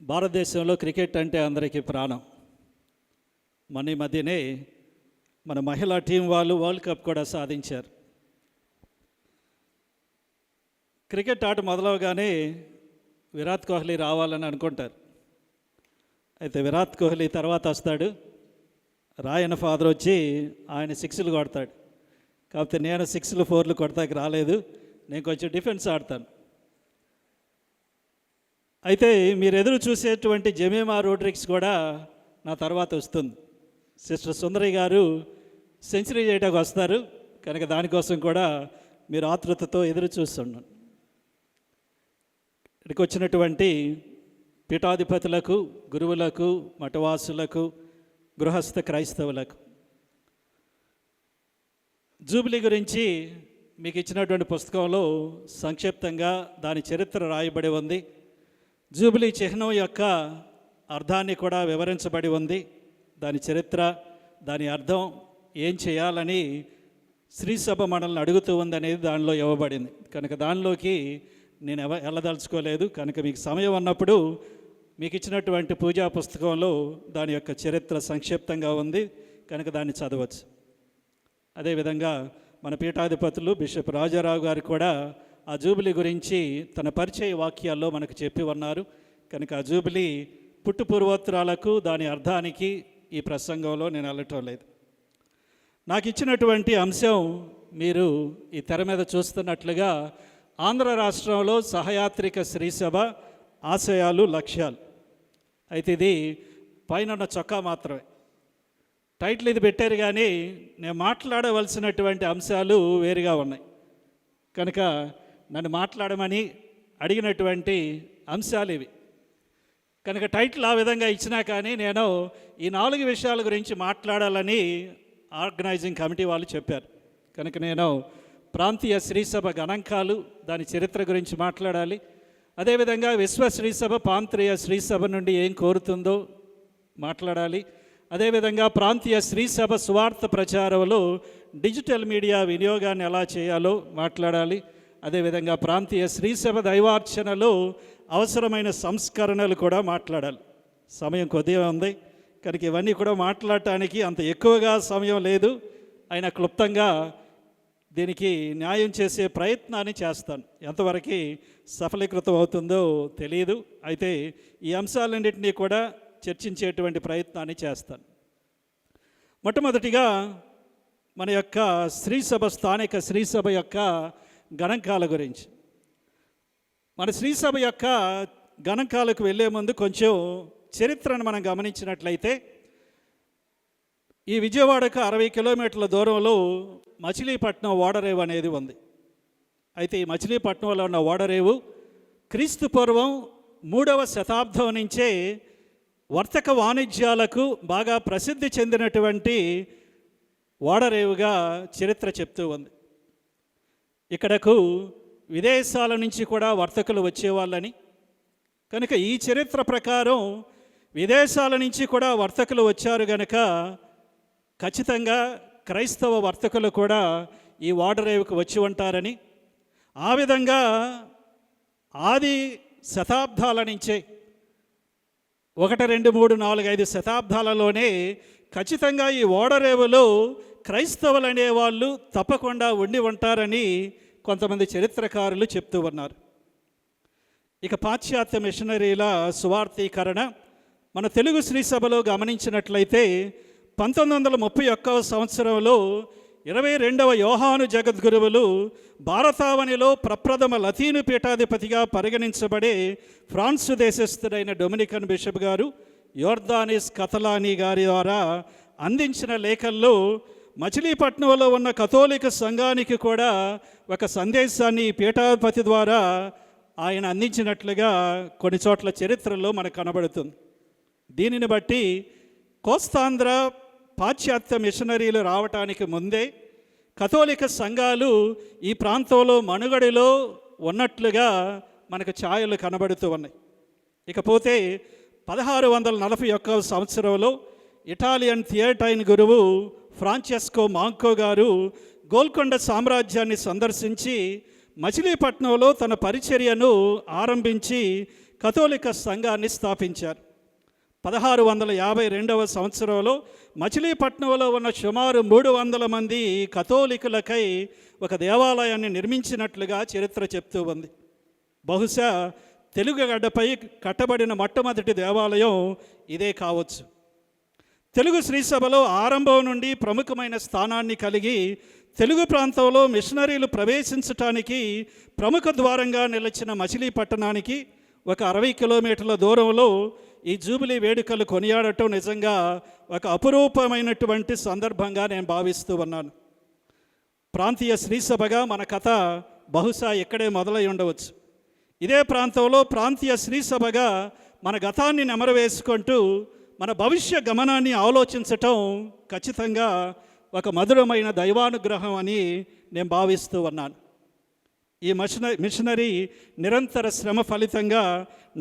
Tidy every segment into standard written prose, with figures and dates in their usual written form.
భారతదేశంలో క్రికెట్ అంటే అందరికీ ప్రాణం. మన ఈ మధ్యనే మన మహిళా టీం వాళ్ళు వరల్డ్ కప్ కూడా సాధించారు. క్రికెట్ ఆట మొదలవగానే విరాట్ కోహ్లీ రావాలని అనుకుంటారు. అయితే విరాట్ కోహ్లీ తర్వాత వస్తాడు, రాయన ఫాదర్ వచ్చి ఆయన సిక్స్లు కొడతాడు. కాకపోతే నేను 6లు 4లు కొడతాకి రాలేదు, నేను కొంచెం డిఫెన్స్ ఆడతాను. అయితే మీరు ఎదురు చూసేటువంటి జెమీమా రోడ్రిగ్స్ కూడా నా తర్వాత వస్తుంది. సిస్టర్ సుందరి గారు సెంచరీ చేయడానికి వస్తారు కనుక దానికోసం కూడా మీరు ఆతృతతో ఎదురు చూస్తున్నాను. ఇక్కడికి వచ్చినటువంటి పీఠాధిపతులకు, గురువులకు, మఠవాసులకు, గృహస్థ క్రైస్తవులకు జూబిలీ గురించి మీకు ఇచ్చినటువంటి పుస్తకంలో సంక్షిప్తంగా దాని చరిత్ర రాయబడి ఉంది. జూబిలీ చిహ్నం యొక్క అర్థాన్ని కూడా వివరించబడి ఉంది. దాని చరిత్ర, దాని అర్థం, ఏం చేయాలని శ్రీసభ మనల్ని అడుగుతూ ఉంది అనేది దానిలో ఇవ్వబడింది. కనుక దానిలోకి నేను వెళ్ళదలుచుకోలేదు. కనుక మీకు సమయం ఉన్నప్పుడు మీకు ఇచ్చినటువంటి పూజా పుస్తకంలో దాని యొక్క చరిత్ర సంక్షిప్తంగా ఉంది కనుక దాన్ని చదవచ్చు. అదేవిధంగా మన పీఠాధిపతులు బిషప్ రాజారావు గారు కూడా ఆ జూబిలీ గురించి తన పరిచయ వాక్యాల్లో మనకు చెప్పి ఉన్నారు. కనుక ఆ జూబిలీ పుట్టు పూర్వోత్తరాలకు, దాని అర్థానికి ఈ ప్రసంగంలో నేను వెళ్ళటం లేదు. నాకు ఇచ్చినటువంటి అంశం మీరు ఈ తెర మీద చూస్తున్నట్లుగా ఆంధ్ర రాష్ట్రంలో సహయాత్రిక శ్రీసభ ఆశయాలు, లక్ష్యాలు. అయితే ఇది పైన చొక్కా మాత్రమే, టైటిల్ ఇది పెట్టారు, కానీ నేను మాట్లాడవలసినటువంటి అంశాలు వేరుగా ఉన్నాయి. కనుక నన్ను మాట్లాడమని అడిగినటువంటి అంశాలు ఇవి. కనుక టైటిల్ ఆ విధంగా ఇచ్చినా కానీ నేను ఈ 4 విషయాల గురించి మాట్లాడాలని ఆర్గనైజింగ్ కమిటీ వాళ్ళు చెప్పారు. కనుక నేను ప్రాంతీయ శ్రీసభ గణాంకాలు, దాని చరిత్ర గురించి మాట్లాడాలి. అదేవిధంగా విశ్వ శ్రీసభ ప్రాంతీయ శ్రీసభ నుండి ఏం కోరుతుందో మాట్లాడాలి. అదేవిధంగా ప్రాంతీయ శ్రీసభ సువార్త ప్రచారంలో డిజిటల్ మీడియా వినియోగాన్ని ఎలా చేయాలో మాట్లాడాలి. అదేవిధంగా ప్రాంతీయ శ్రీసభ దైవార్చనలో అవసరమైన సంస్కరణలు కూడా మాట్లాడాలి. సమయం కొద్దిగా ఉంది కనుక ఇవన్నీ కూడా మాట్లాడటానికి అంత ఎక్కువగా సమయం లేదు. అయినా క్లుప్తంగా దీనికి న్యాయం చేసే ప్రయత్నాన్ని చేస్తాను. ఎంతవరకు సఫలీకృతం అవుతుందో తెలియదు. అయితే ఈ అంశాలన్నింటినీ కూడా చర్చించేటువంటి ప్రయత్నాన్ని చేస్తాను. మొట్టమొదటిగా మన యొక్క శ్రీసభ, స్థానిక శ్రీసభ యొక్క గణాంకాల గురించి. మన శ్రీసభ యొక్క గణాంకాలకు వెళ్ళే ముందు కొంచెం చరిత్రను మనం గమనించినట్లయితే, ఈ విజయవాడకు 60 కిలోమీటర్ల దూరంలో మచిలీపట్నం ఓడరేవు అనేది ఉంది. అయితే ఈ మచిలీపట్నంలో ఉన్న ఓడరేవు క్రీస్తు పూర్వం 3వ శతాబ్దం నుంచే వర్తక వాణిజ్యాలకు బాగా ప్రసిద్ధి చెందినటువంటి ఓడరేవుగా చరిత్ర చెప్తూ ఉంది. ఇక్కడకు విదేశాల నుంచి కూడా వర్తకులు వచ్చేవాళ్ళని, కనుక ఈ చరిత్ర ప్రకారం విదేశాల నుంచి కూడా వర్తకులు వచ్చారు కనుక ఖచ్చితంగా క్రైస్తవ వర్తకులు కూడా ఈ ఓడరేవుకు వచ్చి ఉంటారని, ఆ విధంగా ఆది శతాబ్దాల నుంచే 1, 2, 3, 4, 5 శతాబ్దాలలోనే ఖచ్చితంగా ఈ ఓడరేవులో క్రైస్తవులు అనేవాళ్ళు తప్పకుండా ఉండి ఉంటారని కొంతమంది చరిత్రకారులు చెప్తూ ఉన్నారు. ఇక పాశ్చాత్య మిషనరీల సువార్థీకరణ మన తెలుగు శ్రీసభలో గమనించినట్లయితే 1931వ సంవత్సరంలో 22వ యోహాను జగద్గురువులు భారతావనిలో ప్రప్రథమ లతీను పీఠాధిపతిగా పరిగణించబడే ఫ్రాన్సు దేశస్థుడైన డొమినికన్ బిషప్ గారు యోర్దానిస్ కథలానీ గారి ద్వారా అందించిన లేఖల్లో మచిలీపట్నంలో ఉన్న కథోలిక సంఘానికి కూడా ఒక సందేశాన్ని పీఠాధిపతి ద్వారా ఆయన అందించినట్లుగా కొన్ని చోట్ల చరిత్రలో మనకు కనబడుతుంది. దీనిని బట్టి కోస్తాంధ్ర పాశ్చాత్య మిషనరీలు రావటానికి ముందే కథోలిక సంఘాలు ఈ ప్రాంతంలో మనుగడలో ఉన్నట్లుగా మనకు ఛాయలు కనబడుతూ ఉన్నాయి. ఇకపోతే 1641వ సంవత్సరంలో ఇటాలియన్ థియేటైన్ గురువు ఫ్రాంచెస్కో మాంకో గారు గోల్కొండ సామ్రాజ్యాన్ని సందర్శించి మచిలీపట్నంలో తన పరిచర్యను ఆరంభించి కథోలిక సంఘాన్ని స్థాపించారు. 1652 సంవత్సరంలో మచిలీపట్నంలో ఉన్న సుమారు 300 మంది కథోలికులకై ఒక దేవాలయాన్ని నిర్మించినట్లుగా చరిత్ర చెప్తూ ఉంది. బహుశా తెలుగు గడ్డపై కట్టబడిన మొట్టమొదటి దేవాలయం ఇదే కావచ్చు. తెలుగు శ్రీసభలో ఆరంభం నుండి ప్రముఖమైన స్థానాన్ని కలిగి తెలుగు ప్రాంతంలో మిషనరీలు ప్రవేశించటానికి ప్రముఖ ద్వారంగా నిలిచిన మచిలీపట్నానికి ఒక 60 కిలోమీటర్ల దూరంలో ఈ జూబిలీ వేడుకలు కొనియాడటం నిజంగా ఒక అపురూపమైనటువంటి సందర్భంగా నేను భావిస్తూ ఉన్నాను. ప్రాంతీయ శ్రీసభగా మన కథ బహుశా ఇక్కడే మొదలై ఉండవచ్చు. ఇదే ప్రాంతంలో ప్రాంతీయ శ్రీసభగా మన గతాన్ని నెమరవేసుకుంటూ మన భవిష్య గమనాన్ని ఆలోచించటం ఖచ్చితంగా ఒక మధురమైన దైవానుగ్రహం అని నేను భావిస్తూ ఉన్నాను. ఈ మిషనరీ నిరంతర శ్రమ ఫలితంగా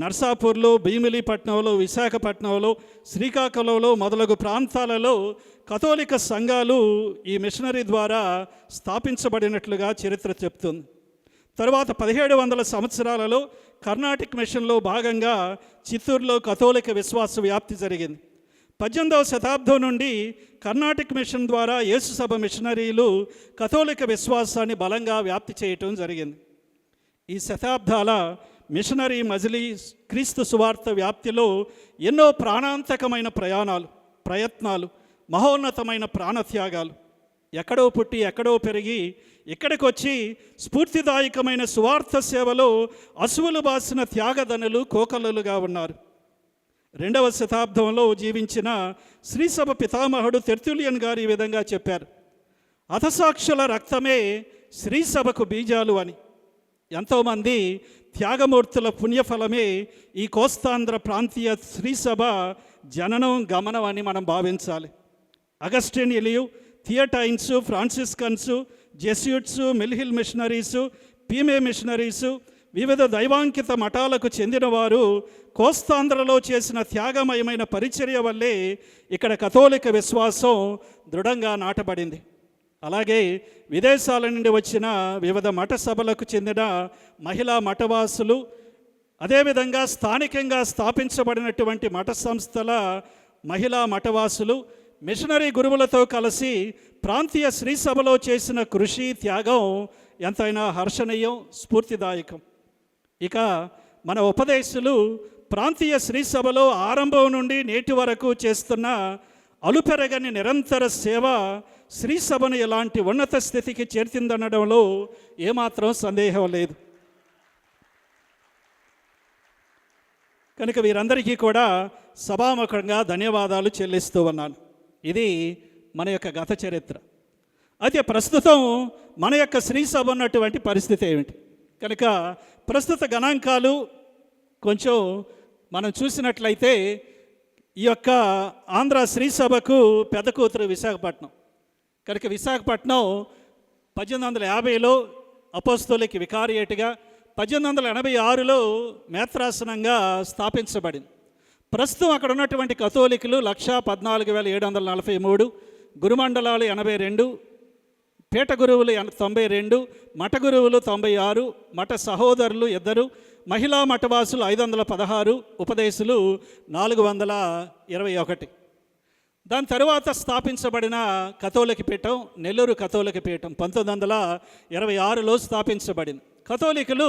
నర్సాపూర్లో, భీమిలీపట్నంలో, విశాఖపట్నంలో, శ్రీకాకుళంలో మొదలగు ప్రాంతాలలో కథోలిక సంఘాలు ఈ మిషనరీ ద్వారా స్థాపించబడినట్లుగా చరిత్ర చెప్తుంది. తర్వాత 1700 సంవత్సరాలలో కర్ణాటిక్ మిషన్లో భాగంగా చిత్తూరులో కథోలిక విశ్వాస వ్యాప్తి జరిగింది. 18వ శతాబ్దం నుండి కర్ణాటిక్ మిషన్ ద్వారా యేసుసభ మిషనరీలు కథోలిక విశ్వాసాన్ని బలంగా వ్యాప్తి చేయటం జరిగింది. ఈ శతాబ్దాల మిషనరీ మజిలీ క్రీస్తు సువార్త వ్యాప్తిలో ఎన్నో ప్రాణాంతకమైన ప్రయత్నాలు, మహోన్నతమైన ప్రాణత్యాగాలు, ఎక్కడో పుట్టి ఎక్కడో పెరిగి ఇక్కడికి వచ్చి స్ఫూర్తిదాయకమైన సువార్త సేవలో అసువులు బాసిన త్యాగదనులు కోకలులుగా ఉన్నారు. 2వ శతాబ్దంలో జీవించిన శ్రీసభ పితామహుడు తెర్తులియన్ గారు ఈ విధంగా చెప్పారు: హతసాక్షుల రక్తమే శ్రీసభకు బీజాలు అని. ఎంతోమంది త్యాగమూర్తుల పుణ్యఫలమే ఈ కోస్తాంధ్ర ప్రాంతీయ శ్రీసభ జననం, గమనం అని మనం భావించాలి. అగస్టినియలు, థియటైన్స్, ఫ్రాన్సిస్కన్స్, జెస్యూట్స్, మిల్హిల్ మిషనరీసు, పీమే మిషనరీసు, వివిధ దైవాంకిత మఠాలకు చెందినవారు కోస్తాంధ్రలో చేసిన త్యాగమయమైన పరిచర్య వల్లే ఇక్కడ కథోలిక విశ్వాసం దృఢంగా నాటబడింది. అలాగే విదేశాల నుండి వచ్చిన వివిధ మఠ సభలకు చెందిన మహిళా మఠవాసులు, అదేవిధంగా స్థానికంగా స్థాపించబడినటువంటి మఠ సంస్థల మహిళా మఠవాసులు మిషనరీ గురువులతో కలిసి ప్రాంతీయ శ్రీసభలో చేసిన కృషి, త్యాగం ఎంతైనా హర్షణీయం, స్ఫూర్తిదాయకం. ఇక మన ఉపదేశులు ప్రాంతీయ శ్రీసభలో ఆరంభం నుండి నేటి వరకు చేస్తున్న అలుపెరగని నిరంతర సేవ శ్రీసభను ఎలాంటి ఉన్నత స్థితికి చేర్చిందనడంలో ఏమాత్రం సందేహం లేదు. కనుక వీరందరికీ కూడా సభాముఖంగా ధన్యవాదాలు చెల్లిస్తూ ఉన్నాను. ఇది మన యొక్క గత చరిత్ర. అయితే ప్రస్తుతం మన యొక్క శ్రీసభ ఉన్నటువంటి పరిస్థితి ఏమిటి? కనుక ప్రస్తుత గణాంకాలు కొంచెం మనం చూసినట్లయితే ఈ యొక్క ఆంధ్ర శ్రీసభకు పెద్ద కూతురు విశాఖపట్నం. కనుక విశాఖపట్నం 1850లో అపోస్తలిక్ వికారియేట్గా, 1886లో మేత్రాసనంగా స్థాపించబడింది. ప్రస్తుతం అక్కడ ఉన్నటువంటి కథోలికులు 114,743, గురుమండలాలు 82, పీఠ గురువులు 92, మఠ గురువులు 96, మఠ సహోదరులు 2, మహిళా మఠవాసులు 516, ఉపదేశులు 421. దాని తరువాత స్థాపించబడిన కథోలిక పీఠం నెల్లూరు కథోలిక పీఠం 1926లో స్థాపించబడింది. కథోలికులు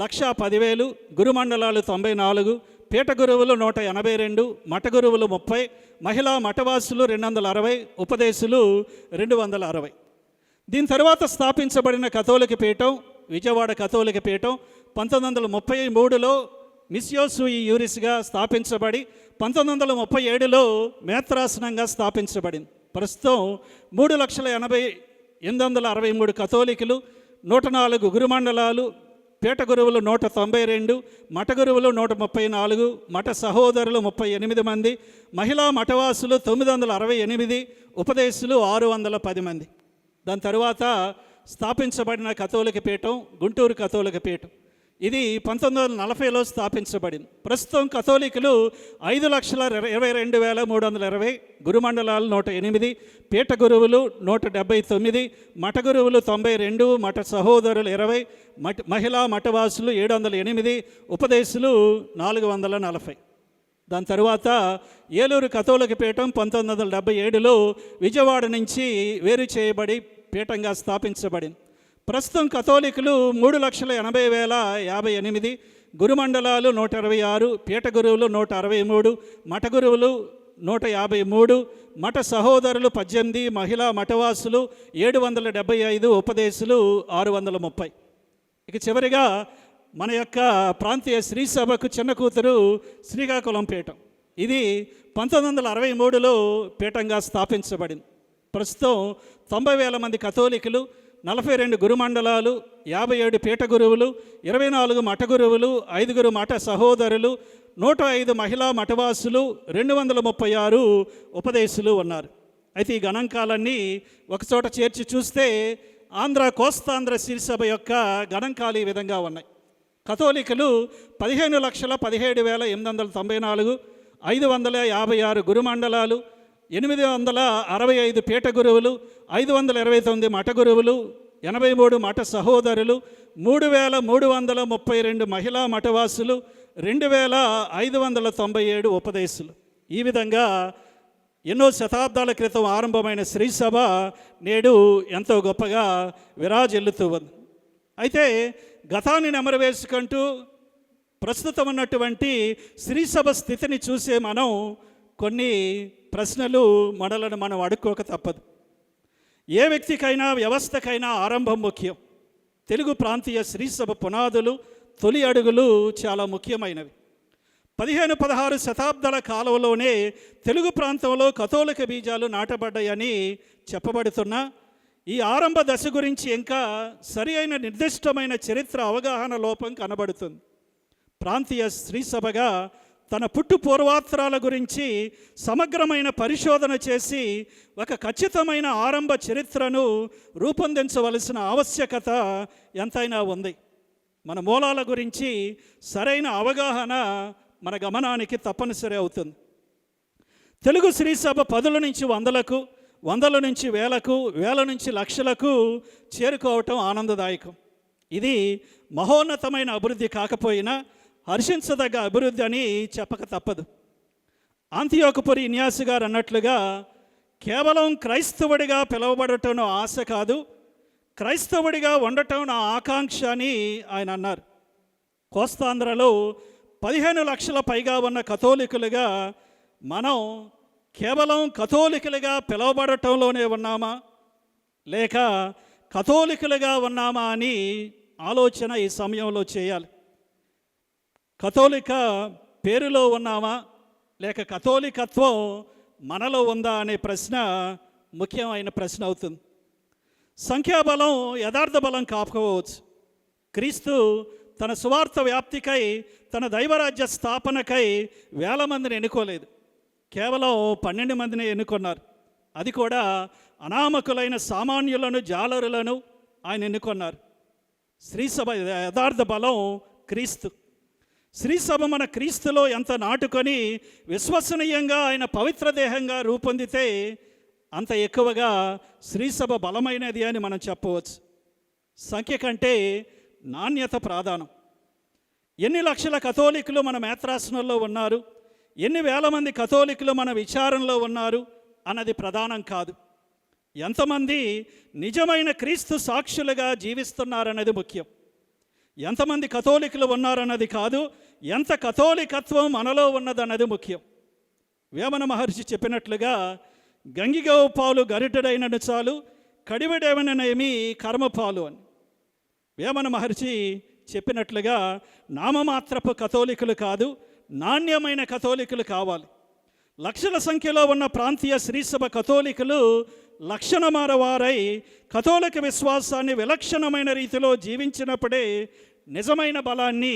110,000, గురుమండలాలు 94, పీఠ గురువులు 182, మఠ గురువులు 30, మహిళా మఠవాసులు 260, ఉపదేశులు 260. దీని తర్వాత స్థాపించబడిన కథోలిక పీఠం విజయవాడ కథోలిక పీఠం 1933లో మిస్యోసూయి యూరిస్గా స్థాపించబడి 1937లో మేత్రాసనంగా స్థాపించబడింది. ప్రస్తుతం 3,80,863 కథోలికులు, 104 గురుమండలాలు, పీఠ గురువులు 192, మఠ గురువులు 134, మఠ సహోదరులు 38 మంది, మహిళా మఠవాసులు 968, ఉపదేశులు 610 మంది. దాని తరువాత స్థాపించబడిన కథోలిక పీఠం గుంటూరు కథోలిక పీఠం. ఇది 1940లో స్థాపించబడింది. ప్రస్తుతం కథోలికులు 5,22,320, గురుమండలాలు 108, పీఠ గురువులు 179, మఠ గురువులు 92, మఠ సహోదరులు 20, మహిళా మఠవాసులు 708, ఉపదేశులు 440. దాని తరువాత ఏలూరు కథోలిక పీఠం 1977లో విజయవాడ నుంచి వేరు చేయబడి పీఠంగా స్థాపించబడింది. ప్రస్తుతం కథోలికులు 3,80,058, గురుమండలాలు 126, పీఠ గురువులు 163, మఠ గురువులు 153, మఠ సహోదరులు 18, మహిళా మఠవాసులు 775, ఉపదేశులు 630. ఇక చివరిగా మన యొక్క ప్రాంతీయ శ్రీ సభకు చిన్న కూతురు శ్రీకాకుళం పీఠం. ఇది 1963లో పీఠంగా స్థాపించబడింది. ప్రస్తుతం 90,000 మంది కథోలికులు, 42 గురుమండలాలు, 57 పీఠ గురువులు, 24 మఠ గురువులు, 5 మఠ సహోదరులు, 105 మహిళా మఠవాసులు, 236 ఉపదేశులు ఉన్నారు. అయితే ఈ గణాంకాలన్నీ ఒకచోట చేర్చి చూస్తే ఆంధ్ర కోస్తాంధ్ర శ్రీసభ యొక్క గణాంకాలు ఈ విధంగా ఉన్నాయి. కథోలికులు 15,17,894, 556 గురుమండలాలు, 865 పీఠ గురువులు, 529 మఠ గురువులు, 83 మఠ సహోదరులు, 3,332 మహిళా మఠవాసులు, 2,597 ఉపదేశులు. ఈ విధంగా ఎన్నో శతాబ్దాల క్రితం ఆరంభమైన శ్రీసభ నేడు ఎంతో గొప్పగా విరాజిల్లుతూ ఉంది. అయితే గతాన్ని నెమరవేసుకుంటూ ప్రస్తుతం ఉన్నటువంటి శ్రీసభ స్థితిని చూసే మనం కొన్ని ప్రశ్నలు మనలను మనం అడుక్కోక తప్పదు. ఏ వ్యక్తికైనా వ్యవస్థకైనా ఆరంభం ముఖ్యం. తెలుగు ప్రాంతీయ శ్రీసభ పునాదులు, తొలి అడుగులు చాలా ముఖ్యమైనవి. 15-16 శతాబ్దాల కాలంలోనే తెలుగు ప్రాంతంలో కథోలిక బీజాలు నాటబడ్డాయని చెప్పబడుతున్నా ఈ ఆరంభ దశ గురించి ఇంకా సరి అయిన నిర్దిష్టమైన చరిత్ర అవగాహన లోపం కనబడుతుంది. ప్రాంతీయ శ్రీసభగా తన పుట్టు పూర్వాత్రాల గురించి సమగ్రమైన పరిశోధన చేసి ఒక ఖచ్చితమైన ఆరంభ చరిత్రను రూపొందించవలసిన ఆవశ్యకత ఎంతైనా ఉంది. మన మూలాల గురించి సరైన అవగాహన మన గమనానికి తప్పనిసరి అవుతుంది. తెలుగు శ్రీసభ 10ల నుంచి 100లకు, 100ల నుంచి 1000కు, 1000 నుంచి లక్షలకు చేరుకోవటం ఆనందదాయకం. ఇది మహోన్నతమైన అభివృద్ధి కాకపోయినా హర్షించదగ్గ అభివృద్ధి అని చెప్పక తప్పదు. ఆంతియోకుపురి ఇన్యాసి గారు అన్నట్లుగా కేవలం క్రైస్తవుడిగా పిలువబడటం నా ఆశ కాదు, క్రైస్తవుడిగా ఉండటం నా ఆకాంక్ష అని ఆయన అన్నారు. కోస్తాంధ్రలో 15 లక్షల పైగా ఉన్న కథోలికులుగా మనం కేవలం కథోలికులుగా పిలువబడటంలోనే ఉన్నామా లేక కథోలికులుగా ఉన్నామా అని ఆలోచన ఈ సమయంలో చేయాలి. కథోలిక పేరులో ఉన్నామా లేక కథోలికత్వం మనలో ఉందా అనే ప్రశ్న ముఖ్యమైన ప్రశ్న అవుతుంది. సంఖ్యాబలం యథార్థ బలం కాకపోవచ్చు. క్రీస్తు తన సువార్త వ్యాప్తికై, తన దైవరాజ్య స్థాపనకై 1000 మందిని ఎన్నుకోలేదు, కేవలం 12 మందిని ఎన్నుకున్నారు. అది కూడా అనామకులైన సామాన్యులను, జాలరులను ఆయన ఎన్నుకున్నారు. శ్రీసభ యథార్థ బలం క్రీస్తు. శ్రీసభ మన క్రీస్తులో ఎంత నాటుకొని విశ్వసనీయంగా ఆయన పవిత్ర దేహంగా రూపొందితే అంత ఎక్కువగా శ్రీసభ బలమైనది అని మనం చెప్పవచ్చు. సంఖ్య కంటే నాణ్యత ప్రధానం. ఎన్ని లక్షల కథోలికులు మన మేత్రాసనంలో ఉన్నారు, ఎన్ని వేల మంది కథోలికులు మన విచారణలో ఉన్నారు అన్నది ప్రధానం కాదు. ఎంతమంది నిజమైన క్రీస్తు సాక్షులుగా జీవిస్తున్నారన్నది ముఖ్యం. ఎంతమంది కథోలికులు ఉన్నారన్నది కాదు, ఎంత కథోలికత్వం మనలో ఉన్నదన్నది ముఖ్యం. వేమన మహర్షి చెప్పినట్లుగా గంగిగోవు పాలు గరిటెడైనను చాలు, కడివెడేమనేమి కర్మపాలు అని. వేమన మహర్షి చెప్పినట్లుగా నామమాత్రపు కథోలికులు కాదు, నాణ్యమైన కథోలికులు కావాలి. లక్షల సంఖ్యలో ఉన్న ప్రాంతీయ శ్రీసభ కథోలికులు లక్షణమార వారై కథోలిక విశ్వాసాన్ని విలక్షణమైన రీతిలో జీవించినప్పుడే నిజమైన బలాన్ని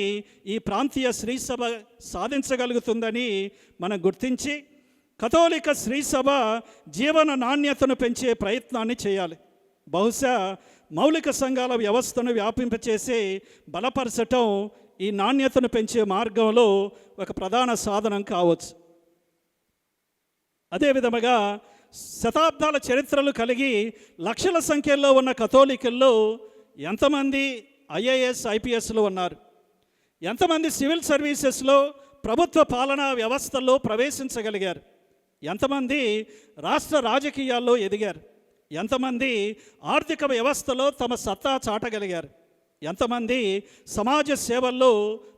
ఈ ప్రాంతీయ శ్రీసభ సాధించగలుగుతుందని మనం గుర్తించి కథోలిక శ్రీసభ జీవన నాణ్యతను పెంచే ప్రయత్నాన్ని చేయాలి. బహుశా మౌలిక సంఘాల వ్యవస్థను వ్యాపింపచేసి బలపరచటం ఈ నాణ్యతను పెంచే మార్గంలో ఒక ప్రధాన సాధనం కావచ్చు. అదేవిధముగా శతాబ్దాల చరిత్రలు కలిగి లక్షల సంఖ్యలో ఉన్న కథోలికల్లో ఎంతమంది ఐఏఎస్ ఐపీఎస్లు ఉన్నారు? ఎంతమంది సివిల్ సర్వీసెస్లో ప్రభుత్వ పాలనా వ్యవస్థల్లో ప్రవేశించగలిగారు? ఎంతమంది రాష్ట్ర రాజకీయాల్లో ఎదిగారు? ఎంతమంది ఆర్థిక వ్యవస్థలో తమ సత్తా చాటగలిగారు? ఎంతమంది సమాజ సేవల్లో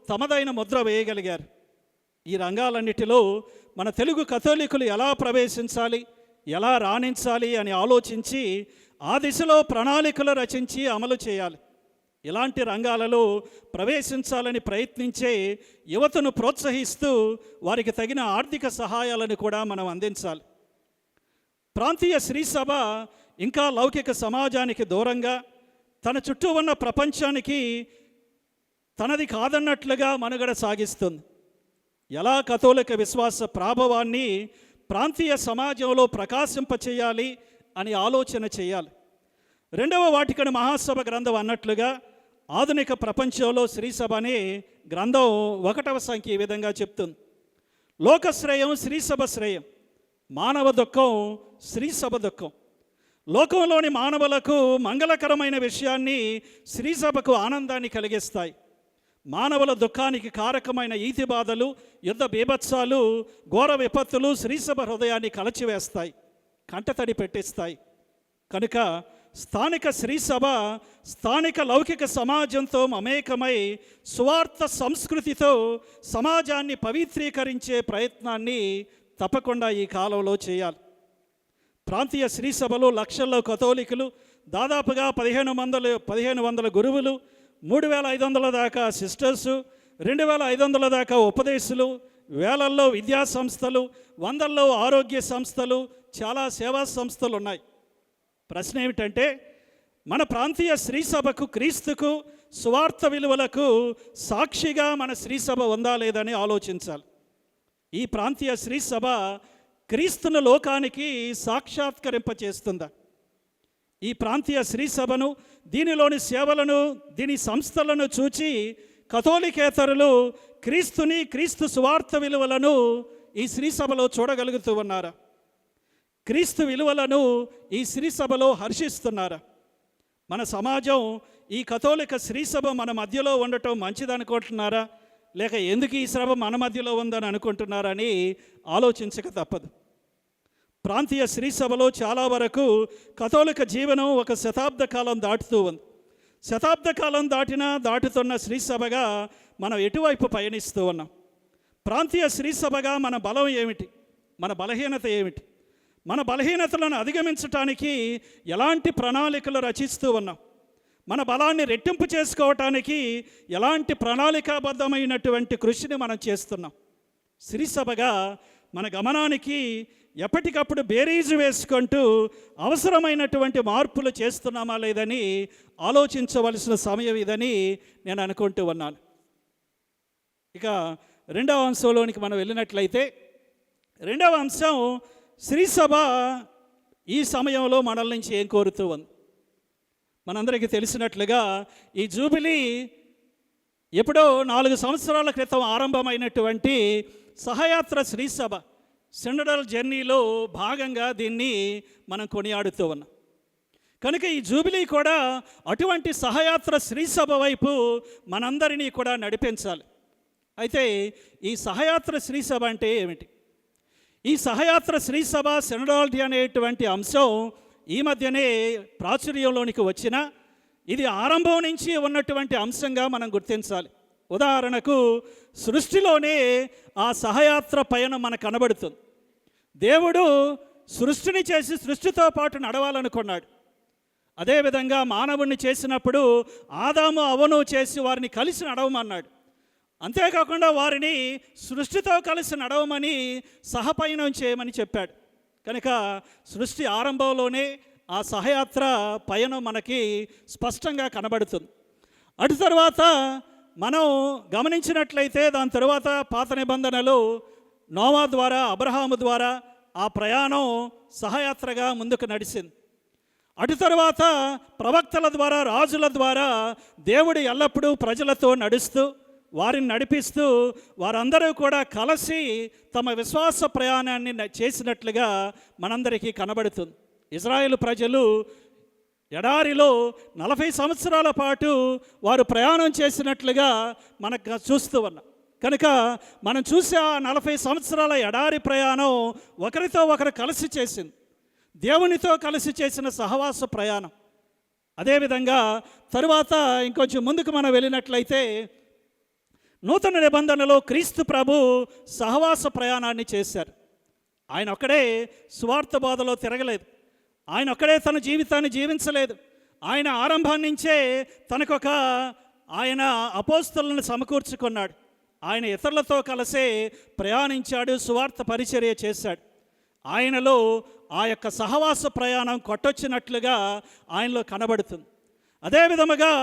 తమదైన ముద్ర వేయగలిగారు? ఈ రంగాలన్నిటిలో మన తెలుగు కథోలికులు ఎలా ప్రవేశించాలి, ఎలా రాణించాలి అని ఆలోచించి ఆ దిశలో ప్రణాళికలు రచించి అమలు చేయాలి. ఇలాంటి రంగాలలో ప్రవేశించాలని ప్రయత్నించే యువతను ప్రోత్సహిస్తూ వారికి తగిన ఆర్థిక సహాయాలను కూడా మనం అందించాలి. ప్రాంతీయ శ్రీసభ ఇంకా లౌకిక సమాజానికి దూరంగా తన చుట్టూ ఉన్న ప్రపంచానికి తనది కాదన్నట్లుగా మనుగడ సాగిస్తుంది. ఎలా కథోలిక విశ్వాస ప్రాభవాన్ని ప్రాంతీయ సమాజంలో ప్రకాశింపచేయాలి అని ఆలోచన చేయాలి. రెండవ వాటికన్ మహాసభ గ్రంథం అన్నట్లుగా ఆధునిక ప్రపంచంలో శ్రీసభ అనే గ్రంథం 1వ సంఖ్య ఈ విధంగా చెప్తుంది: లోకశ్రేయం శ్రీసభ శ్రేయం, మానవ దుఃఖం శ్రీసభ దుఃఖం. లోకంలోని మానవులకు మంగళకరమైన విషయాన్ని శ్రీసభకు ఆనందాన్ని కలిగిస్తాయి. మానవుల దుఃఖానికి కారకమైన ఈతి బాధలు, యుద్ధ బీభత్సాలు, ఘోర విపత్తులు శ్రీసభ హృదయాన్ని కలచివేస్తాయి, కంటతడి పెట్టిస్తాయి. కనుక స్థానిక శ్రీసభ స్థానిక లౌకిక సమాజంతో మమేకమై స్వార్థ సంస్కృతితో సమాజాన్ని పవిత్రీకరించే ప్రయత్నాన్ని తప్పకుండా ఈ కాలంలో చేయాలి. ప్రాంతీయ శ్రీసభలో లక్షల్లో కథోలికులు, దాదాపుగా 1500 గురువులు, 3500 దాకా సిస్టర్సు, 2500 దాకా ఉపదేశులు, వేలల్లో విద్యా సంస్థలు, వందల్లో ఆరోగ్య సంస్థలు, చాలా సేవా సంస్థలు ఉన్నాయి. ప్రశ్న ఏమిటంటే, మన ప్రాంతీయ శ్రీసభకు, క్రీస్తుకు, సువార్త విలువలకు సాక్షిగా మన శ్రీసభ ఉందా లేదని ఆలోచించాలి. ఈ ప్రాంతీయ శ్రీసభ క్రీస్తును లోకానికి సాక్షాత్కరింపచేస్తుందా? ఈ ప్రాంతీయ శ్రీసభను, దీనిలోని సేవలను, దీని సంస్థలను చూచి కథోలికేతరులు క్రీస్తుని, క్రీస్తు సువార్త విలువలను ఈ శ్రీసభలో చూడగలుగుతూ ఉన్నారా? క్రీస్తు విలువలను ఈ శ్రీసభలో హర్షిస్తున్నారా? మన సమాజం ఈ కథోలిక శ్రీసభ మన మధ్యలో ఉండటం మంచిదనుకుంటున్నారా, లేక ఎందుకు ఈ సభ మన మధ్యలో ఉందని అనుకుంటున్నారని ఆలోచించక తప్పదు. ప్రాంతీయ శ్రీసభలో చాలా వరకు కథోలిక జీవనం ఒక శతాబ్ద కాలం దాటుతూ ఉంది. శతాబ్ద కాలం దాటుతున్న శ్రీసభగా మనం ఎటువైపు పయనిస్తూ ఉన్నాం? ప్రాంతీయ శ్రీసభగా మన బలం ఏమిటి, మన బలహీనత ఏమిటి? మన బలహీనతలను అధిగమించటానికి ఎలాంటి ప్రణాళికలు రచిస్తూ ఉన్నాం? మన బలాన్ని రెట్టింపు చేసుకోవటానికి ఎలాంటి ప్రణాళికాబద్ధమైనటువంటి కృషిని మనం చేస్తున్నాం? శ్రీసభగా మన గమనానికి ఎప్పటికప్పుడు బేరీజు వేసుకుంటూ అవసరమైనటువంటి మార్పులు చేస్తున్నామా లేదని ఆలోచించవలసిన సమయం ఇదని నేను అనుకుంటూ ఉన్నాను. ఇక రెండవ అంశంలోనికి మనం వెళ్ళినట్లయితే, రెండవ అంశం శ్రీసభ ఈ సమయంలో మనల నుంచి ఏం కోరుతూ ఉంది? మనందరికీ తెలిసినట్లుగా ఈ జూబిలీ ఎప్పుడో 4 సంవత్సరాల క్రితం ఆరంభమైనటువంటి సహయాత్ర శ్రీసభ సినడల్ జర్నీలో భాగంగా దీన్ని మనం కొనియాడుతూ ఉన్నాం. కనుక ఈ జూబిలీ కూడా అటువంటి సహయాత్ర శ్రీసభ వైపు మనందరినీ కూడా నడిపించాలి. అయితే ఈ సహయాత్ర శ్రీసభ అంటే ఏమిటి? ఈ సహయాత్ర శ్రీసభ సినడాలిటీ అనేటువంటి అంశం ఈ మధ్యనే ప్రాచుర్యంలోనికి వచ్చిన ఇది ఆరంభం నుంచి ఉన్నటువంటి అంశంగా మనం గుర్తించాలి. ఉదాహరణకు సృష్టిలోనే ఆ సహయాత్ర పయనం మనకు కనబడుతుంది. దేవుడు సృష్టిని చేసి సృష్టితో పాటు నడవాలనుకున్నాడు. అదేవిధంగా మానవుణ్ణి చేసినప్పుడు ఆదాము అవను చేసి వారిని కలిసి నడవమన్నాడు. అంతేకాకుండా వారిని సృష్టితో కలిసి నడవమని సహపయనం చేయమని చెప్పాడు. కనుక సృష్టి ఆరంభంలోనే ఆ సహయాత్ర పయనం మనకి స్పష్టంగా కనబడుతుంది. అటు తర్వాత మనం గమనించినట్లయితే దాని తరువాత పాత నిబంధనలు నోవా ద్వారా, అబ్రహాము ద్వారా ఆ ప్రయాణం సహయాత్రగా ముందుకు నడిచింది. అటు తరువాత ప్రవక్తల ద్వారా, రాజుల ద్వారా దేవుడు ఎల్లప్పుడూ ప్రజలతో నడుస్తూ, వారిని నడిపిస్తూ, వారందరూ కూడా కలిసి తమ విశ్వాస ప్రయాణాన్ని చేసినట్లుగా మనందరికీ కనబడుతుంది. ఇజ్రాయేలు ప్రజలు ఎడారిలో 40 సంవత్సరాల పాటు వారు ప్రయాణం చేసినట్లుగా మనకు చూస్తూ ఉన్నాం. కనుక మనం చూసే ఆ 40 సంవత్సరాల ఎడారి ప్రయాణం ఒకరితో ఒకరు కలిసి చేసింది, దేవునితో కలిసి చేసిన సహవాస ప్రయాణం. అదేవిధంగా తరువాత ఇంకొంచెం ముందుకు మనం వెళ్ళినట్లయితే నూతన నిబంధనలో క్రీస్తు ప్రభు సహవాస ప్రయాణాన్ని చేశారు. ఆయన ఒక్కడే సువార్త బోధలో తిరగలేదు, ఆయన ఒక్కడే తన జీవితాన్ని జీవించలేదు. ఆయన ఆరంభం నుంచే తనకొక ఆయన అపోస్తలులను సమకూర్చుకున్నాడు. ఆయన ఇతరులతో కలిసే ప్రయాణించాడు, సువార్త పరిచర్య చేశాడు. ఆయనలో ఆ యొక్క సహవాస ప్రయాణం కొట్టొచ్చినట్లుగా ఆయనలో కనబడుతుంది. అదేవిధముగా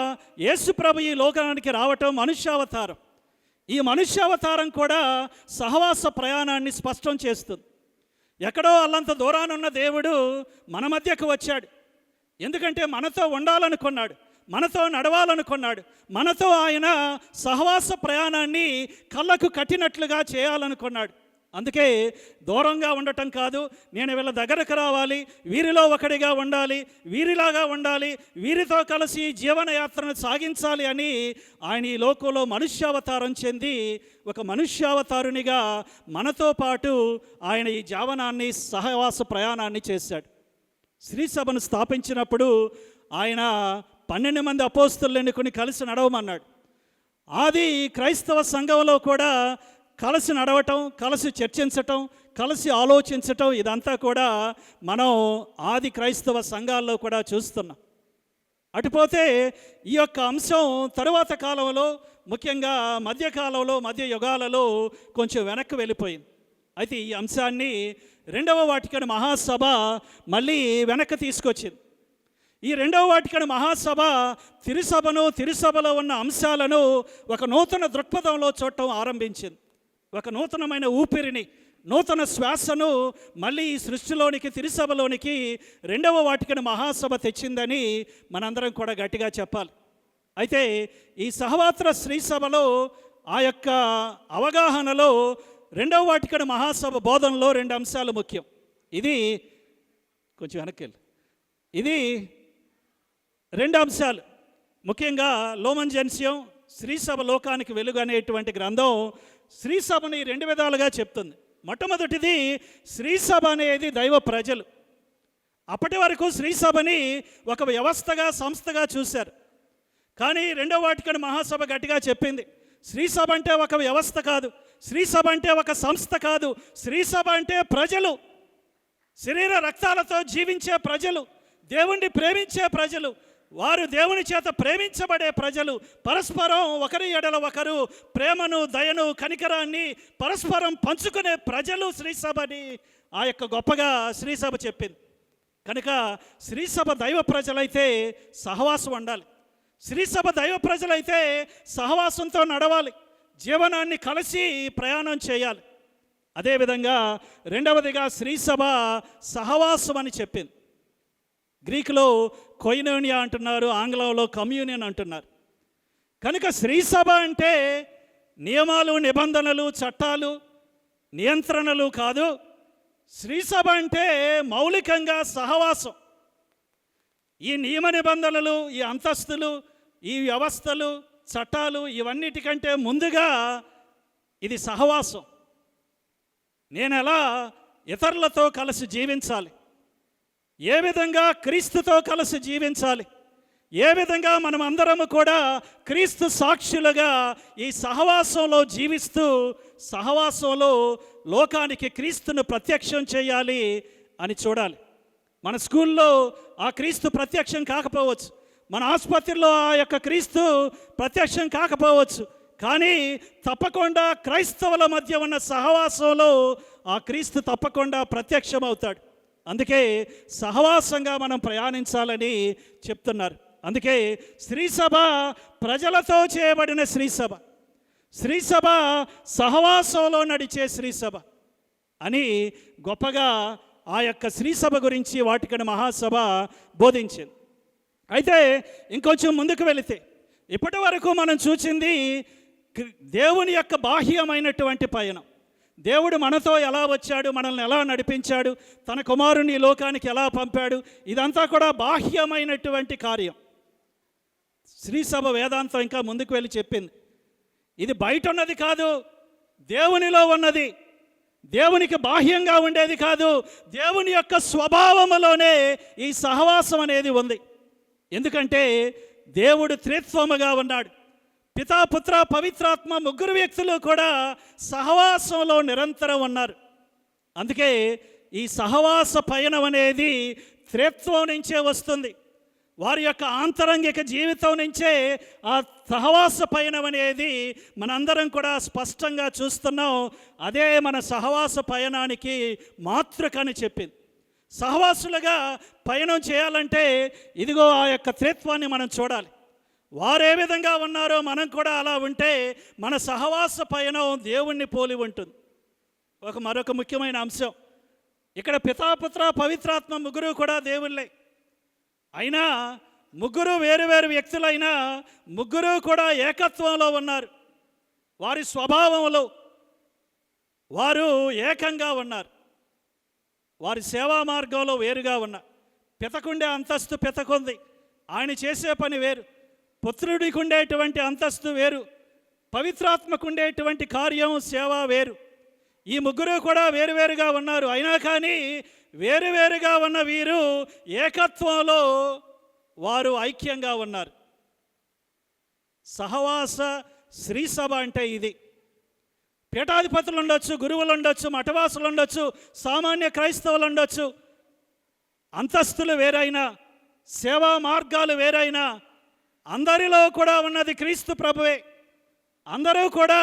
యేసుప్రభు ఈ లోకానికి రావటం మనుష్యావతారం. ఈ మనుష్యావతారం కూడా సహవాస ప్రయాణాన్ని స్పష్టం చేస్తుంది. ఎక్కడో అల్లంత దూరానున్న దేవుడు మన మధ్యకు వచ్చాడు. ఎందుకంటే మనతో ఉండాలనుకున్నాడు, మనతో నడవాలనుకున్నాడు, మనతో ఆయన సహవాస ప్రయాణాన్ని కళ్ళకు కట్టినట్లుగా చేయాలనుకున్నాడు. అందుకే దూరంగా ఉండటం కాదు, నేను వీళ్ళ దగ్గరకు రావాలి, వీరిలో ఒకడిగా ఉండాలి, వీరిలాగా ఉండాలి, వీరితో కలిసి జీవనయాత్రను సాగించాలి అని ఆయన ఈ లోకంలో మనుష్యావతారం చెంది ఒక మనుష్యావతారునిగా మనతో పాటు ఆయన ఈ జీవనాన్ని, సహవాస ప్రయాణాన్ని చేశాడు. శ్రీసభను స్థాపించినప్పుడు ఆయన 12 మంది అపోస్తలులను ఎన్నుకొని కలిసి నడవమన్నాడు. ఆది క్రైస్తవ సంఘంలో కూడా కలిసి నడవటం, కలిసి చర్చించటం, కలిసి ఆలోచించటం, ఇదంతా కూడా మనం ఆది క్రైస్తవ సంఘాల్లో కూడా చూస్తున్నాం. అటుపోతే ఈ యొక్క అంశం తరువాత కాలంలో, ముఖ్యంగా మధ్యకాలంలో, మధ్య యుగాలలో కొంచెం వెనక్కి వెళ్ళిపోయింది. అయితే ఈ అంశాన్ని 2వ వాటికన్ మహాసభ మళ్ళీ వెనక్కి తీసుకొచ్చింది. ఈ 2వ వాటికన్ మహాసభ తిరుసభలో ఉన్న అంశాలను ఒక నూతన దృక్పథంలో చూడటం ఆరంభించింది. ఒక నూతనమైన ఊపిరిని, నూతన శ్వాసను మళ్ళీ ఈ సృష్టిలోనికి, తిరుసభలోనికి 2వ వాటికన్ మహాసభ తెచ్చిందని మనందరం కూడా గట్టిగా చెప్పాలి. అయితే ఈ సహవాత్ర శ్రీసభలో ఆ యొక్క అవగాహనలో 2వ వాటికన్ మహాసభ బోధనలో 2 అంశాలు ముఖ్యం. ఇది కొంచెం వెనక్కి వెళ్ళి, ఇది 2 అంశాలు ముఖ్యంగా లోమన్ జెన్సియం శ్రీసభ లోకానికి వెలుగు అనేటువంటి గ్రంథం శ్రీసభని 2 విధాలుగా చెప్తుంది. మొట్టమొదటిది, శ్రీసభ అనేది దైవ ప్రజలు. అప్పటి వరకు శ్రీసభని ఒక వ్యవస్థగా, సంస్థగా చూశారు. కానీ 2వ వాటికన్ మహాసభ గట్టిగా చెప్పింది, శ్రీసభ అంటే ఒక వ్యవస్థ కాదు, శ్రీసభ అంటే ఒక సంస్థ కాదు, శ్రీసభ అంటే ప్రజలు, శరీర రక్తాలతో జీవించే ప్రజలు, దేవుణ్ణి ప్రేమించే ప్రజలు, వారు దేవుని చేత ప్రేమించబడే ప్రజలు, పరస్పరం ఒకరి ఎడల ఒకరు ప్రేమను, దయను, కనికరాన్ని పరస్పరం పంచుకునే ప్రజలు శ్రీసభని ఆ యొక్క గొప్పగా శ్రీసభ చెప్పింది. కనుక శ్రీసభ దైవ ప్రజలైతే సహవాసం ఉండాలి, శ్రీసభ దైవ ప్రజలైతే సహవాసంతో నడవాలి, జీవనాన్ని కలిసి ప్రయాణం చేయాలి. అదేవిధంగా 2వదిగా శ్రీసభ సహవాసం అని చెప్పింది. గ్రీకులో కొయినోనియా అంటున్నారు, ఆంగ్లంలో కమ్యూనియన్ అంటున్నారు. కనుక శ్రీసభ అంటే నియమాలు, నిబంధనలు, చట్టాలు, నియంత్రణలు కాదు. శ్రీసభ అంటే మౌలికంగా సహవాసం. ఈ నియమ నిబంధనలు, ఈ అంతస్తులు, ఈ వ్యవస్థలు, చట్టాలు, ఇవన్నిటికంటే ముందుగా ఇది సహవాసం. నేను ఎలా ఇతరులతో కలిసి జీవించాలి, ఏ విధంగా క్రీస్తుతో కలిసి జీవించాలి, ఏ విధంగా మనం అందరము కూడా క్రీస్తు సాక్షులుగా ఈ సహవాసంలో జీవిస్తూ సహవాసంలో లోకానికి క్రీస్తును ప్రత్యక్షం చేయాలి అని చూడాలి. మన స్కూల్లో ఆ క్రీస్తు ప్రత్యక్షం కాకపోవచ్చు, మన ఆసుపత్రిలో ఆ యొక్క క్రీస్తు ప్రత్యక్షం కాకపోవచ్చు, కానీ తప్పకుండా క్రైస్తవుల మధ్య ఉన్న సహవాసంలో ఆ క్రీస్తు తప్పకుండా ప్రత్యక్షం అవుతాడు. అందుకే సహవాసంగా మనం ప్రయాణించాలని చెప్తున్నారు. అందుకే శ్రీసభ ప్రజలతో చేయబడిన శ్రీసభ, శ్రీసభ సహవాసంలో నడిచే శ్రీసభ అని గొప్పగా ఆ యొక్క శ్రీసభ గురించి వాటికన్ మహాసభ బోధించింది. అయితే ఇంకొంచెం ముందుకు వెళితే ఇప్పటి వరకు మనం చూసింది దేవుని యొక్క బాహ్యమైనటువంటి పయనం. దేవుడు మనతో ఎలా వచ్చాడు, మనల్ని ఎలా నడిపించాడు, తన కుమారుని లోకానికి ఎలా పంపాడు, ఇదంతా కూడా బాహ్యమైనటువంటి కార్యం. శ్రీసభ వేదాంతం ఇంకా ముందుకు వెళ్ళి చెప్పింది, ఇది బయట ఉన్నది కాదు, దేవునిలో ఉన్నది, దేవునికి బాహ్యంగా ఉండేది కాదు, దేవుని యొక్క స్వభావములోనే ఈ సహవాసం అనేది ఉంది. ఎందుకంటే దేవుడు త్రిత్వముగా ఉన్నాడు. పితా, పుత్ర, పవిత్రాత్మ ముగ్గురు వ్యక్తులు కూడా సహవాసంలో నిరంతరం ఉన్నారు. అందుకే ఈ సహవాస పయనం అనేది త్రిత్వం నుంచే వస్తుంది. వారి యొక్క ఆంతరంగిక జీవితం నుంచే ఆ సహవాస పయనం అనేది మనందరం కూడా స్పష్టంగా చూస్తున్నాం. అదే మన సహవాస పయనానికి మాతృక అని చెప్పింది. సహవాసులుగా పయనం చేయాలంటే ఇదిగో ఆ యొక్క త్రిత్వాన్ని మనం చూడాలి. వారు ఏ విధంగా ఉన్నారో మనం కూడా అలా ఉంటే మన సహవాస పయనం దేవుణ్ణి పోలి ఉంటుంది. మరొక ముఖ్యమైన అంశం, ఇక్కడ పితాపుత్ర పవిత్రాత్మ ముగ్గురు కూడా దేవుళ్ళే. అయినా ముగ్గురు వేరు వేరు వ్యక్తులైనా ముగ్గురు కూడా ఏకత్వంలో ఉన్నారు. వారి స్వభావంలో వారు ఏకంగా ఉన్నారు. వారి సేవా మార్గంలో వేరుగా ఉన్నారు. పితకుండే అంతస్తు పితకుంది, ఆయన చేసే పని వేరు. పుత్రుడికి ఉండేటువంటి అంతస్తు వేరు, పవిత్రాత్మకు ఉండేటువంటి కార్యం సేవ వేరు. ఈ ముగ్గురు కూడా వేరువేరుగా ఉన్నారు. అయినా కానీ వేరువేరుగా ఉన్న వీరు ఏకత్వంలో వారు ఐక్యంగా ఉన్నారు. సహవాస శ్రీసభ అంటే ఇది. పీఠాధిపతులు ఉండొచ్చు, గురువులు ఉండొచ్చు, మఠవాసులు ఉండొచ్చు, సామాన్య క్రైస్తవులు ఉండొచ్చు. అంతస్తులు వేరైనా, సేవా మార్గాలు వేరైనా అందరిలో కూడా ఉన్నది క్రీస్తు ప్రభువే. అందరూ కూడా